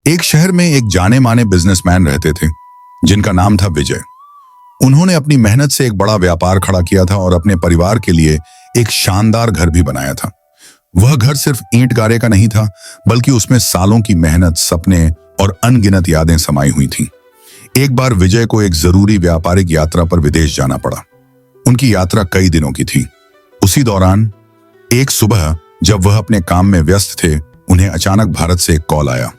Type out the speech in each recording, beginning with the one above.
एक शहर में एक जाने माने बिजनेसमैन रहते थे जिनका नाम था विजय। उन्होंने अपनी मेहनत से एक बड़ा व्यापार खड़ा किया था और अपने परिवार के लिए एक शानदार घर भी बनाया था। वह घर सिर्फ ईंट गारे का नहीं था, बल्कि उसमें सालों की मेहनत, सपने और अनगिनत यादें समाई हुई थीं। एक बार विजय को एक जरूरी व्यापारिक यात्रा पर विदेश जाना पड़ा। उनकी यात्रा कई दिनों की थी। उसी दौरान एक सुबह जब वह अपने काम में व्यस्त थे, उन्हें अचानक भारत से एक कॉल आया।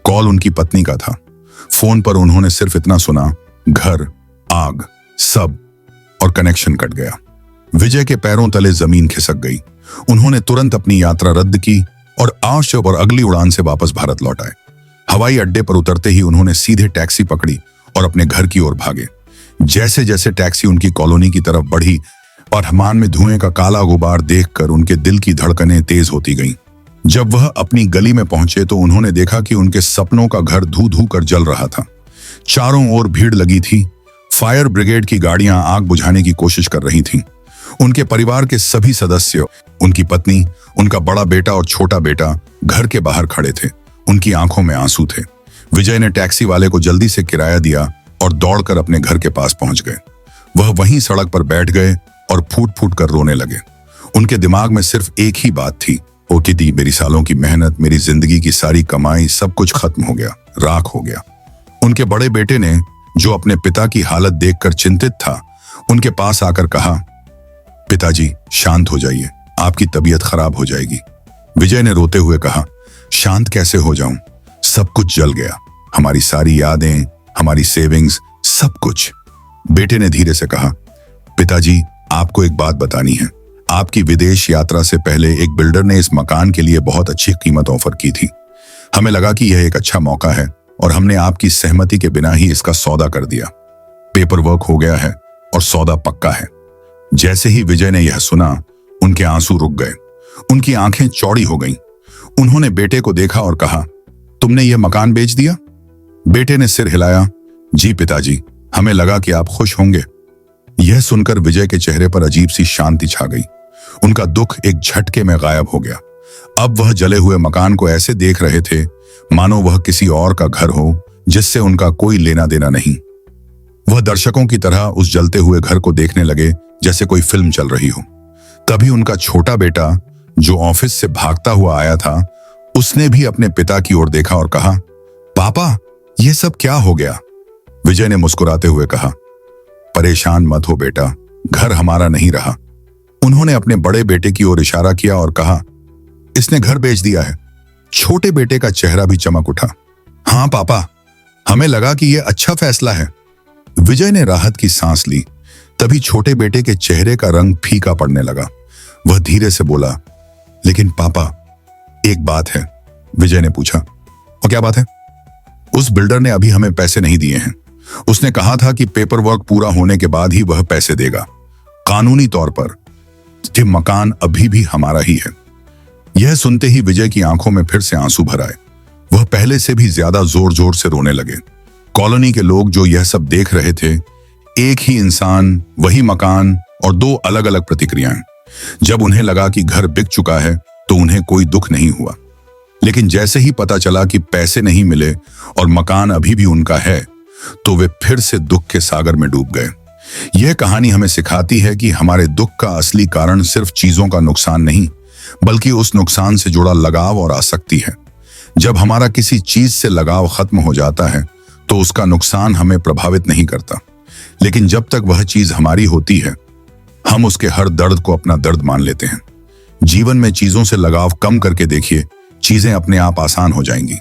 कॉल उनकी पत्नी का था। फोन पर उन्होंने सिर्फ इतना सुना, घर, आग, सब, और कनेक्शन कट गया। विजय के पैरों तले जमीन खिसक गई। उन्होंने तुरंत अपनी यात्रा रद्द की और आश और अगली उड़ान से वापस भारत लौट आए। हवाई अड्डे पर उतरते ही उन्होंने सीधे टैक्सी पकड़ी और अपने घर की ओर भागे। जैसे जैसे टैक्सी उनकी कॉलोनी की तरफ बढ़ी और आसमान में धुएं का काला गुबार देखकर उनके दिल की धड़कनें तेज होती गईं। जब वह अपनी गली में पहुंचे तो उन्होंने देखा कि उनके सपनों का घर धू धू कर जल रहा था। चारों ओर भीड़ लगी थी। फायर ब्रिगेड की गाड़ियां आग बुझाने की कोशिश कर रही थीं। उनके परिवार के सभी सदस्य, उनकी पत्नी, उनका बड़ा बेटा और छोटा बेटा घर के बाहर खड़े थे। उनकी आंखों में आंसू थे। विजय ने टैक्सी वाले को जल्दी से किराया दिया और दौड़कर अपने घर के पास पहुंच गए। वह वहीं सड़क पर बैठ गए और फूट फूट कर रोने लगे। उनके दिमाग में सिर्फ एक ही बात थी, ओ किटी, मेरी सालों की मेहनत, मेरी जिंदगी की सारी कमाई, सब कुछ खत्म हो गया, राख हो गया। उनके बड़े बेटे ने, जो अपने पिता की हालत देखकर चिंतित था, उनके पास आकर कहा, पिताजी शांत हो जाइए, आपकी तबीयत खराब हो जाएगी। विजय ने रोते हुए कहा, शांत कैसे हो जाऊं, सब कुछ जल गया, हमारी सारी यादें, हमारी सेविंग्स, सब कुछ। बेटे ने धीरे से कहा, पिताजी आपको एक बात बतानी है। आपकी विदेश यात्रा से पहले एक बिल्डर ने इस मकान के लिए बहुत अच्छी कीमत ऑफर की थी। हमें लगा कि यह एक अच्छा मौका है और हमने आपकी सहमति के बिना ही इसका सौदा कर दिया। पेपर वर्क हो गया है और सौदा पक्का है। जैसे ही विजय ने यह सुना, उनके आंसू रुक गए। उनकी आंखें चौड़ी हो गईं। उन्होंने बेटे को देखा और कहा, तुमने यह मकान बेच दिया? बेटे ने सिर हिलाया, जी पिताजी, हमें लगा कि आप खुश होंगे। यह सुनकर विजय के चेहरे पर अजीब सी शांति छा गई। उनका दुख एक झटके में गायब हो गया। अब वह जले हुए मकान को ऐसे देख रहे थे मानो वह किसी और का घर हो, जिससे उनका कोई लेना देना नहीं। वह दर्शकों की तरह उस जलते हुए घर को देखने लगे जैसे कोई फिल्म चल रही हो। तभी उनका छोटा बेटा, जो ऑफिस से भागता हुआ आया था, उसने भी अपने पिता की ओर देखा और कहा, पापा यह सब क्या हो गया? विजय ने मुस्कुराते हुए कहा, परेशान मत हो बेटा, घर हमारा नहीं रहा। उन्होंने अपने बड़े बेटे की ओर इशारा किया और कहा, इसने घर बेच दिया है। छोटे बेटे का चेहरा भी चमक उठा। हाँ पापा, हमें लगा कि यह अच्छा फैसला है। विजय ने राहत की सांस ली। तभी छोटे बेटे के चेहरे का रंग फीका पड़ने लगा। वह धीरे से बोला, लेकिन पापा एक बात है। विजय ने पूछा, और क्या बात है? उस बिल्डर ने अभी हमें पैसे नहीं दिए हैं। उसने कहा था कि पेपर वर्क पूरा होने के बाद ही वह पैसे देगा। कानूनी तौर पर ये मकान अभी भी हमारा ही है। यह सुनते ही विजय की आंखों में फिर से आंसू भर आए। वह पहले से भी ज्यादा जोर जोर से रोने लगे। कॉलोनी के लोग जो यह सब देख रहे थे, एक ही इंसान, वही मकान और दो अलग अलग प्रतिक्रियाएं। जब उन्हें लगा कि घर बिक चुका है तो उन्हें कोई दुख नहीं हुआ, लेकिन जैसे ही पता चला कि पैसे नहीं मिले और मकान अभी भी उनका है, तो वे फिर से दुख के सागर में डूब गए। यह कहानी हमें सिखाती है कि हमारे दुख का असली कारण सिर्फ चीजों का नुकसान नहीं, बल्कि उस नुकसान से जुड़ा लगाव और आसक्ति है। जब हमारा किसी चीज से लगाव खत्म हो जाता है तो उसका नुकसान हमें प्रभावित नहीं करता, लेकिन जब तक वह चीज हमारी होती है, हम उसके हर दर्द को अपना दर्द मान लेते हैं। जीवन में चीजों से लगाव कम करके देखिए, चीजें अपने आप आसान हो जाएंगी।